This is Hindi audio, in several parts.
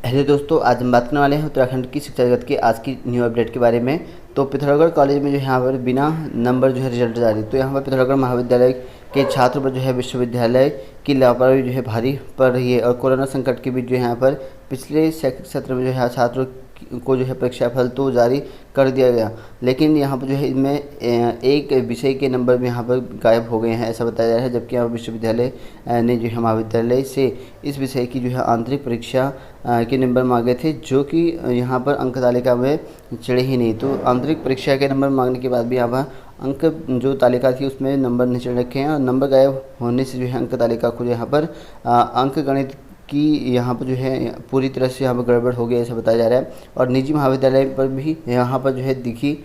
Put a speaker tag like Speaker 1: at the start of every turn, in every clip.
Speaker 1: हेलो दोस्तों, आज हम बात करने वाले हैं उत्तराखंड की शिक्षा जगत के आज की न्यू अपडेट के बारे में। तो पिथौरागढ़ कॉलेज में जो है यहाँ पर बिना नंबर जो है रिजल्ट जारी। तो यहाँ पर पिथौरागढ़ महाविद्यालय के छात्र पर जो है विश्वविद्यालय की लापरवाही जो है भारी पड़ रही है। और कोरोना संकट के बीच जो यहाँ पर पिछले शैक्षिक सत्र में जो है छात्रों को जो है परीक्षा फल तो जारी कर दिया गया, लेकिन यहाँ पर जो है इनमें एक विषय के नंबर भी यहाँ पर गायब हो गए हैं, ऐसा बताया जा रहा है। जबकि यहाँ विश्वविद्यालय ने जो है महाविद्यालय से इस विषय की जो है आंतरिक परीक्षा के नंबर मांगे थे, जो कि यहाँ पर अंक तालिका में चढ़े ही नहीं। तो आंतरिक परीक्षा के नंबर मांगने के बाद भी यहाँ पर अंक जो तालिका थी उसमें नंबर नहीं चढ़ रखे हैं। और नंबर गायब होने से जो है अंक तालिका को यहाँ पर अंक गणित कि यहाँ पर जो है पूरी तरह से यहाँ पर गड़बड़ हो गया, ऐसा बताया जा रहा है। और निजी महाविद्यालय पर भी यहाँ पर जो है दिखी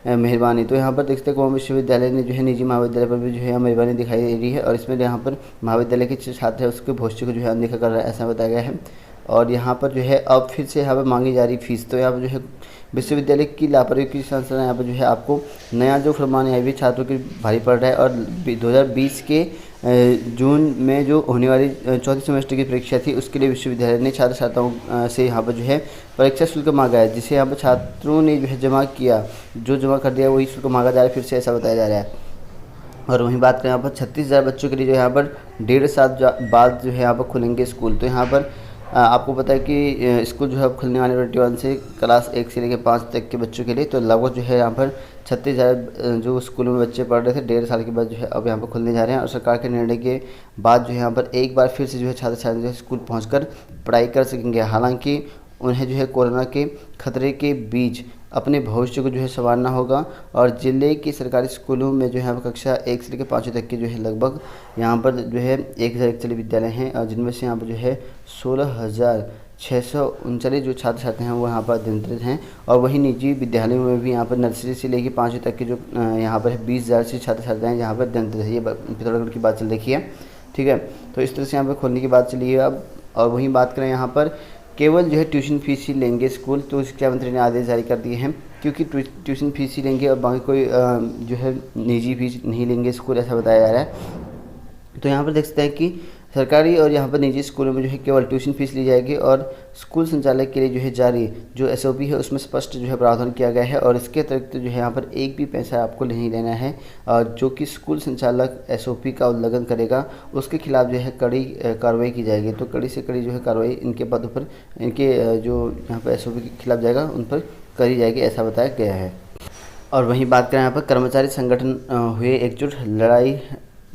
Speaker 1: मेहरबानी। तो यहाँ पर देखते हैं कौन विश्वविद्यालय ने जो है निजी महाविद्यालय पर भी जो है मेहरबानी दिखाई दे रही है। और इसमें यहाँ पर महाविद्यालय के छात्र है उसके भविष्य को जो है अनदेखा कर रहा है, ऐसा बताया गया है। और यहाँ पर जो है अब फिर से यहाँ पर मांगी जा रही फीस। तो यहाँ पर जो है विश्वविद्यालय की लापरवाही की संस्था यहाँ पर जो है आपको नया जो फरमान है भी छात्रों के भारी पड़ रहा है। और 2020 के जून में जो होने वाली चौथी सेमेस्टर की परीक्षा थी उसके लिए विश्वविद्यालय ने छात्र छात्राओं से यहाँ पर जो है परीक्षा शुल्क मांगा है, जिसे यहाँ पर छात्रों ने जो है जमा किया, जो जमा कर दिया वही शुल्क मांगा जा रहा है फिर से, ऐसा बताया जा रहा है। और वहीं बात करें यहाँ पर 36,000 बच्चों के लिए जो यहाँ पर 1.5 साल बाद जो है यहाँ पर खुलेंगे स्कूल। तो यहाँ पर आपको पता है कि स्कूल जो है अब खुलने वाले 21 से क्लास 1 से लेकर 5 तक के बच्चों के लिए। तो लगभग जो है यहाँ पर 36,000 जो स्कूलों में बच्चे पढ़ रहे थे 1.5 साल के बाद जो है अब यहाँ पर खुलने जा रहे हैं। और सरकार के निर्णय के बाद जो है यहाँ पर एक बार फिर से जो है छात्र छात्राएं जो है स्कूल पहुँच पढ़ाई कर सकेंगे। हालांकि उन्हें जो है कोरोना के खतरे के बीच अपने भविष्य को जो है संवारना होगा। और ज़िले के सरकारी स्कूलों में जो है कक्षा 1 से लेकर 5वीं तक के जो है लगभग यहाँ पर जो है 1041 विद्यालय हैं, और जिनमें से यहाँ पर जो है 16,639 जो छात्र छात्राएं हैं वो यहाँ पर अध्ययनरत हैं। और वहीं निजी विद्यालयों में भी यहाँ पर नर्सरी से लेकर 5वीं तक के जो यहाँ पर 20,000 से छात्र छात्राएँ यहाँ पर अध्ययनरत है। ये पिथौरागढ़ की बात चल रही है, ठीक है। तो इस तरह से यहाँ पर खोलने की बात चली है अब। और वहीं बात करें यहाँ पर केवल जो है ट्यूशन फीस ही लेंगे स्कूल। तो शिक्षा मंत्री ने आदेश जारी कर दिए हैं, क्योंकि ट्यूशन फीस ही लेंगे और बाकी कोई जो है निजी फीस नहीं लेंगे स्कूल, ऐसा बताया जा रहा है। तो यहाँ पर देख सकते हैं कि सरकारी और यहाँ पर निजी स्कूलों में जो है केवल ट्यूशन फीस ली जाएगी। और स्कूल संचालक के लिए जो है जारी जो SOP है उसमें स्पष्ट जो है प्रावधान किया गया है। और इसके अतिरिक्त जो है यहाँ पर एक भी पैसा आपको नहीं लेना है। और जो कि स्कूल संचालक SOP का उल्लंघन करेगा उसके खिलाफ जो है कड़ी कार्रवाई की जाएगी। तो कड़ी से कड़ी जो है कार्रवाई इनके पदों पर, इनके जो यहाँ पर SOP के खिलाफ जाएगा उन पर करी जाएगी, ऐसा बताया गया है। और वहीं बात करें यहाँ पर कर्मचारी संगठन हुए एकजुट, लड़ाई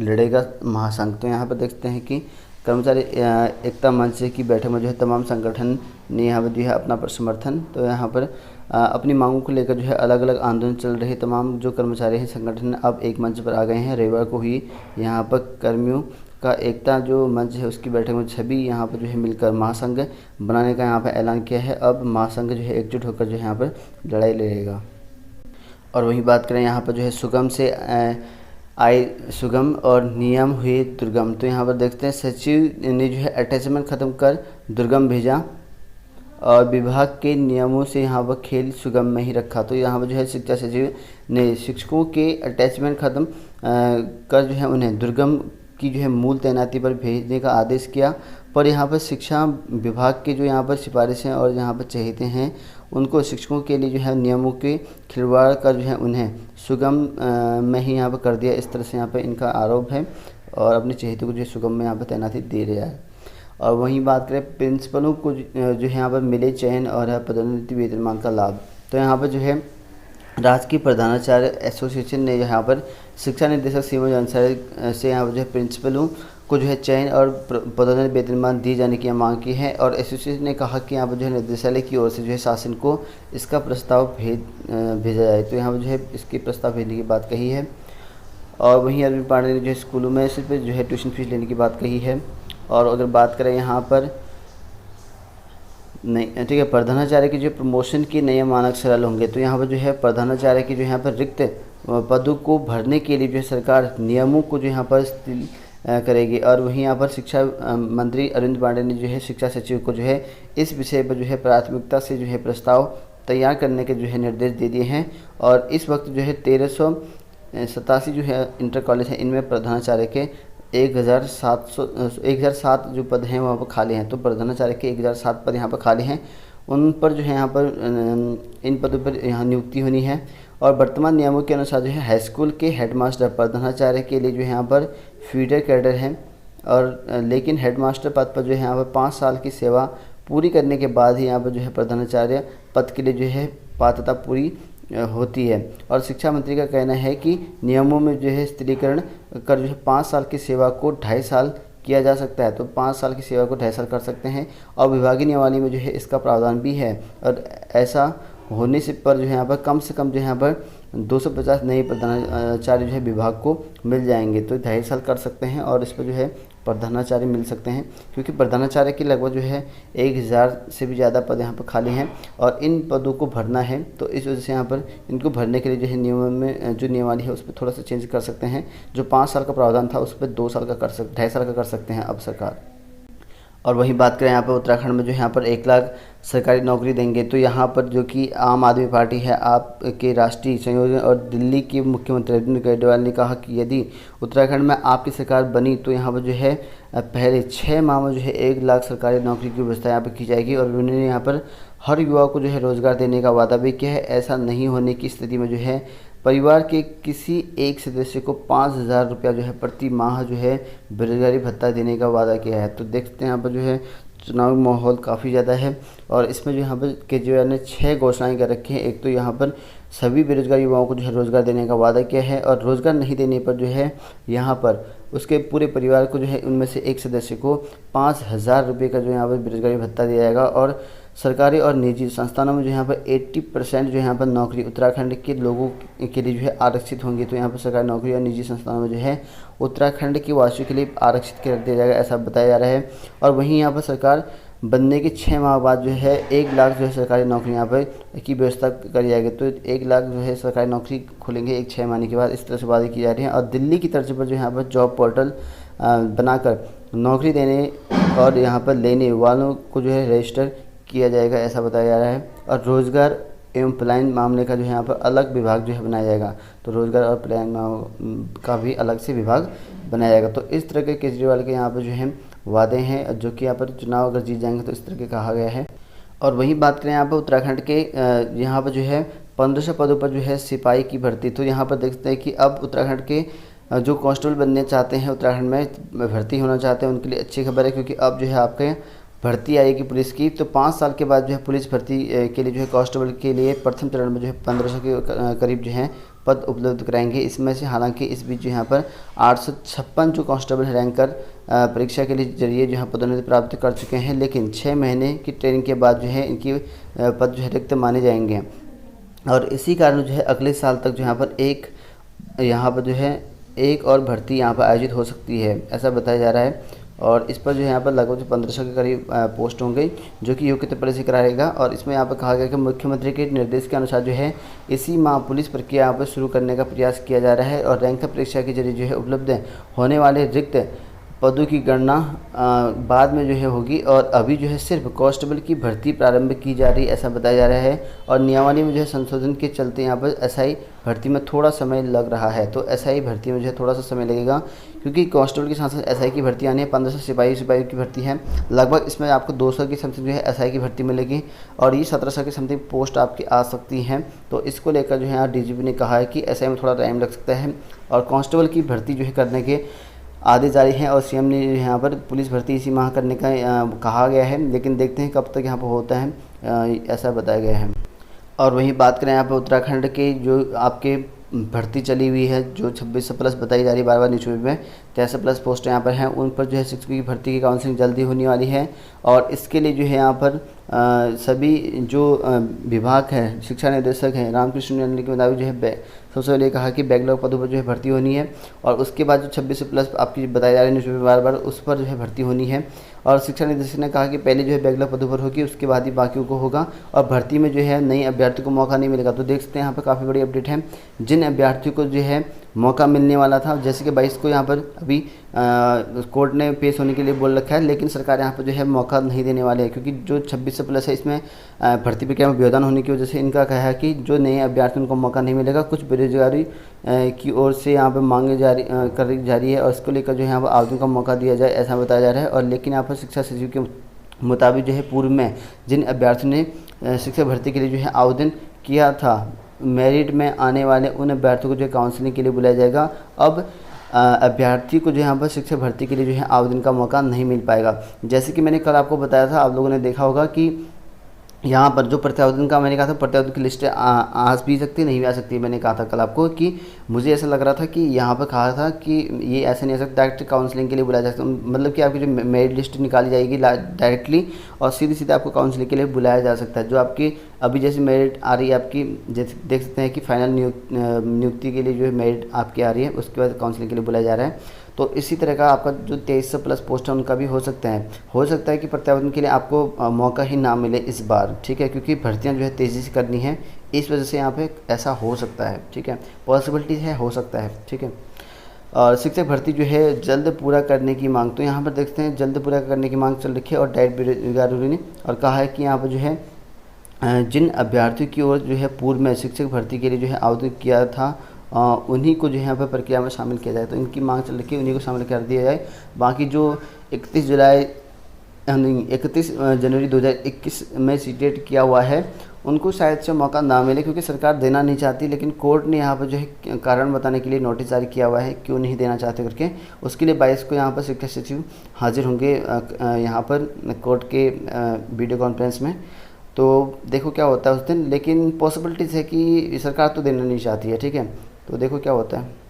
Speaker 1: लड़ेगा महासंघ। तो यहाँ पर देखते हैं कि कर्मचारी एकता मंच की बैठक में जो है तमाम संगठन ने यहाँ पर जो है अपना समर्थन, तो यहाँ पर अपनी मांगों को लेकर जो है अलग अलग आंदोलन चल रहे तमाम जो कर्मचारी हैं संगठन अब एक मंच पर आ गए हैं। रविवार को हुई यहाँ पर कर्मियों का एकता जो मंच है उसकी बैठक में सभी यहाँ पर जो है मिलकर महासंघ बनाने का यहाँ पर ऐलान किया है। अब महासंघ जो है एकजुट होकर जो है यहाँ पर लड़ाई लड़ेगा। और वहीं बात करें यहाँ पर जो है सुगम से आय सुगम और नियम हुए दुर्गम। तो यहाँ पर देखते हैं सचिव ने जो है अटैचमेंट ख़त्म कर दुर्गम भेजा और विभाग के नियमों से यहाँ पर खेल सुगम में ही रखा। तो यहाँ पर जो है शिक्षा सचिव ने शिक्षकों के अटैचमेंट ख़त्म कर जो है उन्हें दुर्गम की जो है मूल तैनाती पर भेजने का आदेश किया। पर यहाँ पर शिक्षा विभाग के जो यहाँ पर सिफारिशें और यहाँ पर चहेते हैं उनको शिक्षकों के लिए जो है नियमों के खिलवाड़ कर जो है उन्हें सुगम में ही यहाँ पर कर दिया, इस तरह से यहाँ पर इनका आरोप है। और अपने चहेते को जो है सुगम में यहाँ पर तैनाती दे रहा है। और वहीं बात करें प्रिंसिपलों को जो है यहाँ पर मिले चयन और पदोन्नति वेतनमान का लाभ। तो यहाँ पर जो है राजकीय प्रधानाचार्य एसोसिएशन ने यहाँ पर शिक्षा निदेशक सीमा अंसारी से यहाँ पर जो है प्रिंसिपलों को जो है चयन और पदोन्नति वेतनमान दिए जाने की मांग की है। और एसोसिएशन ने कहा कि यहाँ पर जो है निदेशालय की ओर से जो है शासन को इसका प्रस्ताव भेजा जाए। तो यहाँ पर जो है इसकी प्रस्ताव भेजने की बात कही है। और वहीं अरविंद पांडे ने जो है स्कूलों में सिर्फ जो है ट्यूशन फीस लेने की बात कही है। और अगर बात करें यहाँ पर नहीं, ठीक है, प्रधानाचार्य की जो प्रमोशन के नए मानक सरल होंगे। तो यहाँ पर जो है प्रधानाचार्य की जो यहाँ पर रिक्त पदों को भरने के लिए जो है सरकार नियमों को जो यहाँ पर करेगी। और वहीं यहाँ पर शिक्षा मंत्री अरविंद पांडे ने जो है शिक्षा सचिव को जो है इस विषय पर जो है प्राथमिकता से जो है प्रस्ताव तैयार करने के जो है निर्देश दे दिए हैं। और इस वक्त जो है 1387 जो है इंटर कॉलेज है, इनमें प्रधानाचार्य के 1007 जो पद हैं वहाँ पर खाली हैं। तो प्रधानाचार्य के 1007 पद यहाँ पर खाली हैं, उन पर जो है यहाँ पर इन पदों पर यहाँ नियुक्ति होनी है। और वर्तमान नियमों के अनुसार जो है हाई स्कूल के हेडमास्टर प्रधानाचार्य के लिए जो है यहाँ पर फीडर कैडर हैं, और लेकिन हेडमास्टर पद पर जो है यहाँ पर 5 साल की सेवा पूरी करने के बाद ही यहाँ पर जो है प्रधानाचार्य पद के लिए जो है पात्रता पूरी होती है। और शिक्षा मंत्री का कहना है कि नियमों में जो है स्थिरीकरण कर जो है 5 साल की सेवा को 2.5 साल किया जा सकता है। तो 5 साल की सेवा को 2.5 साल कर सकते हैं, और विभागीय नियमावली में जो है इसका प्रावधान भी है। और ऐसा होने से पर जो है यहाँ पर कम से कम जो है यहाँ पर 250 नए प्रधानाचार्य जो है विभाग को मिल जाएंगे। तो 2.5 साल कर सकते हैं और इस पर जो है प्रधानाचार्य मिल सकते हैं, क्योंकि प्रधानाचार्य की लगभग जो है 1000 से भी ज़्यादा पद यहाँ पर खाली हैं और इन पदों को भरना है। तो इस वजह से यहाँ पर इनको भरने के लिए जो है नियमों में जो नियमावली है उस पर थोड़ा सा चेंज कर सकते हैं। जो 5 साल का प्रावधान था उस पर 2 साल का 2.5 साल का कर सकते हैं अब सरकार। और वही बात करें यहाँ पर उत्तराखंड में जो यहाँ पर 1 लाख सरकारी नौकरी देंगे। तो यहाँ पर जो कि आम आदमी पार्टी है आपके राष्ट्रीय संयोजन और दिल्ली के मुख्यमंत्री अरविंद केजरीवाल ने कहा कि यदि उत्तराखंड में आपकी सरकार बनी तो यहाँ पर जो है पहले 6 माह में जो है 1 लाख सरकारी नौकरी की व्यवस्था यहाँ पर की जाएगी। और उन्होंने यहाँ पर हर युवा को जो है रोज़गार देने का वादा भी किया है। ऐसा नहीं होने की स्थिति में जो है परिवार के किसी एक सदस्य को 5000 रुपया जो है प्रति माह जो है बेरोजगारी भत्ता देने का वादा किया है। तो देखते हैं यहाँ पर जो है चुनावी माहौल काफ़ी ज़्यादा है, और इसमें जो यहाँ पर केजरीवाल ने 6 घोषणाएं कर रखी हैं। एक तो यहाँ पर सभी बेरोजगार युवाओं को जो है रोज़गार देने का वादा किया है, और रोज़गार नहीं देने पर जो है यहाँ पर उसके पूरे परिवार को जो है उनमें से एक सदस्य को 5000 रुपये का जो यहाँ पर बेरोजगारी भत्ता दिया जाएगा। और सरकारी और निजी संस्थानों में जो यहाँ पर 80% जो यहाँ पर नौकरी उत्तराखंड के लोगों के लिए जो है आरक्षित होंगी। तो यहाँ पर सरकारी नौकरी और निजी संस्थानों में जो है उत्तराखंड के वासियों के लिए आरक्षित कर दिया जाएगा, ऐसा बताया जा रहा है। और वहीं यहाँ पर सरकार बनने के 6 माह बाद जो है 1 लाख जो है सरकारी नौकरी यहाँ पर की व्यवस्था करी जाएगी। तो 1 लाख जो है सरकारी नौकरी खोलेंगे 6 महीने के बाद, इस तरह से वादे की जा रही हैं। और दिल्ली की तर्ज पर जो यहाँ पर जॉब पोर्टल बनाकर नौकरी देने और यहाँ पर लेने वालों को जो है रजिस्टर किया जाएगा, ऐसा बताया जा रहा है। और रोज़गार एवं पलायन मामले का जो है यहाँ पर अलग विभाग जो है बनाया जाएगा। तो रोज़गार और पलायन का भी अलग से विभाग बनाया जाएगा। तो इस तरह के केजरीवाल के यहाँ पर जो है वादे हैं, जो कि यहाँ पर चुनाव अगर जीत जाएंगे तो इस तरह के कहा गया है। और वही बात करें यहाँ पर उत्तराखंड के यहाँ पर जो है 1500 पदों पर जो है सिपाही की भर्ती। तो यहाँ पर देखते हैं कि अब उत्तराखंड के जो कांस्टेबल बनने चाहते हैं, उत्तराखंड में भर्ती होना चाहते हैं, उनके लिए अच्छी खबर है, क्योंकि अब जो है आपके भर्ती आएगी पुलिस की। तो 5 साल के बाद जो है पुलिस भर्ती के लिए जो है कांस्टेबल के लिए प्रथम चरण में जो है 1500 के करीब जो है पद उपलब्ध कराएंगे। इसमें से हालांकि इस बीच जो यहाँ पर 856 जो कांस्टेबल रैंकर परीक्षा के लिए जरिए जो है पदोन्नति प्राप्त कर चुके हैं, लेकिन 6 महीने की ट्रेनिंग के बाद जो है इनकी पद जो है रिक्त माने जाएंगे। और इसी कारण जो है अगले साल तक जो यहाँ पर जो है एक और भर्ती यहाँ पर आयोजित हो सकती है, ऐसा बताया जा रहा है। और इस पर जो है यहाँ पर लगभग 1500 के करीब पोस्ट होंगे, जो कि योग्यता परीक्षा कराएगा। और इसमें यहाँ पर कहा गया कि मुख्यमंत्री के निर्देश के अनुसार जो है इसी माह पुलिस प्रक्रिया यहाँ पर शुरू करने का प्रयास किया जा रहा है। और रैंक परीक्षा के जरिए जो है उपलब्ध होने वाले रिक्त पदों की गणना बाद में जो है होगी, और अभी जो है सिर्फ कांस्टेबल की भर्ती प्रारंभ की जा रही है, ऐसा बताया जा रहा है। और नियमावली में जो है संशोधन के चलते यहाँ पर एसआई भर्ती में थोड़ा समय लग रहा है। तो एसआई भर्ती में जो है थोड़ा सा समय लगेगा, क्योंकि कांस्टेबल के साथ साथ एसआई की भर्ती आनी है। 1500 सिपाही की भर्ती है, लगभग इसमें आपको 200 की समथिंग जो है एसआई की भर्ती मिलेगी, और ये 1700 की समथिंग पोस्ट आपकी आ सकती हैं। तो इसको लेकर जो है यहाँ डीजीपी ने कहा है कि एसआई में थोड़ा टाइम लग सकता है, और कांस्टेबल की भर्ती जो है करने के आदेश जारी हैं। और सीएम ने यहाँ पर पुलिस भर्ती इसी माह करने का कहा गया है, लेकिन देखते हैं कब तक यहाँ पर होता है, ऐसा बताया गया है। और वहीं बात करें यहाँ पर उत्तराखंड के जो आपके भर्ती चली हुई है, जो 2600+ बताई जा रही है बार बार न्यूज़पेपर में, 63+ पोस्ट यहाँ पर हैं, उन पर जो है शिक्षकों की भर्ती की काउंसलिंग जल्दी होने वाली है। और इसके लिए जो है यहाँ पर सभी जो विभाग हैं, शिक्षा निदेशक हैं, रामकृष्ण यादव के मुताबिक जो है सबसे पहले कहा कि बैकलॉग पदों पर जो है भर्ती होनी है, और उसके बाद जो 26+ आपकी बताई जा रही है न्यूज़पेपर बार बार, उस पर जो है भर्ती होनी है। और शिक्षा निदेशक ने कहा कि पहले जो है बैकलॉग पदों पर होगी, उसके बाद ही बाकियों को होगा, और भर्ती में जो है नई अभ्यर्थी को मौका नहीं मिलेगा। तो देख सकते हैं यहाँ पर काफ़ी बड़ी अपडेट है। जिन अभ्यर्थियों को जो है मौका मिलने वाला था। जैसे कि 22 को यहाँ पर अभी कोर्ट ने पेश होने के लिए बोल रखा है, लेकिन सरकार यहाँ पर जो है मौका नहीं देने वाले है, क्योंकि जो 26 से प्लस है इसमें भर्ती प्रक्रिया में व्यवधान होने की वजह से इनका कहा है कि जो नए अभ्यर्थियों को मौका नहीं मिलेगा। कुछ बेरोजगारी की ओर से यहाँ पर मांगे जारी है और इसको लेकर जो है यहाँ पर आवेदन का मौका दिया जाए, ऐसा बताया जा रहा है। और लेकिन यहाँ पर शिक्षा सचिव के मुताबिक जो है पूर्व में जिन अभ्यर्थियों ने शिक्षक भर्ती के लिए जो है आवेदन किया था, मेरिट में आने वाले उन अभ्यर्थियों को जो है काउंसलिंग के लिए बुलाया जाएगा। अब अभ्यर्थी को जो यहाँ पर शिक्षक भर्ती के लिए जो है आवेदन का मौका नहीं मिल पाएगा। जैसे कि मैंने कल आपको बताया था, आप लोगों ने देखा होगा कि यहाँ पर जो प्रत्यावेदन का मैंने कहा था, प्रत्यावेदन की लिस्ट आ भी सकती नहीं भी आ सकती। मैंने कहा था कल आपको कि मुझे ऐसा लग रहा था कि यहाँ पर कहा था कि ये ऐसा नहीं हो सकता, डायरेक्ट काउंसलिंग के लिए बुलाया जा सकता, मतलब कि आपकी जो मेरिट लिस्ट निकाली जाएगी डायरेक्टली और सीधे सीधे आपको काउंसलिंग के लिए बुलाया जा सकता है। जो आपकी अभी जैसे मेरिट आ रही है आपकी, जैसे देख सकते हैं कि फाइनल नियुक्ति के लिए जो है मेरिट आपकी आ रही है, उसके बाद काउंसलिंग के लिए बुलाया जा रहा है। तो इसी तरह का आपका जो 2300 प्लस पोस्ट है उनका भी हो सकता है कि प्रत्यावेदन के लिए आपको मौका ही ना मिले इस बार, ठीक है, क्योंकि भर्तियां जो है तेज़ी से करनी है, इस वजह से यहाँ पे ऐसा हो सकता है, ठीक है, पॉसिबिलिटी है, हो सकता है, ठीक है। और शिक्षक भर्ती जो है जल्द पूरा करने की मांग, तो यहाँ पर देखते हैं जल्द पूरा करने की मांग चल रखी है। और डाइट बेरोजगारी ने और कहा है कि यहाँ पर जो है जिन अभ्यर्थियों की ओर जो है पूर्व में शिक्षक भर्ती के लिए जो है आवेदन किया था, उन्हीं को जो है यहाँ पर प्रक्रिया में शामिल किया जाए। तो इनकी मांग चल रही है, उन्हीं को शामिल कर दिया जाए। बाकी जो 31 जनवरी 2021 में सीटेट किया हुआ है उनको शायद से मौका ना मिले, क्योंकि सरकार देना नहीं चाहती, लेकिन कोर्ट ने यहाँ पर जो है कारण बताने के लिए नोटिस जारी किया हुआ है क्यों नहीं देना चाहते करके। उसके लिए 22 को यहाँ पर शिक्षा सचिव हाजिर होंगे यहाँ पर कोर्ट के वीडियो कॉन्फ्रेंस में। तो देखो क्या होता है उस दिन, लेकिन पॉसिबिलिटीज़ है कि सरकार तो देना नहीं चाहती है, ठीक है, तो देखो क्या होता है।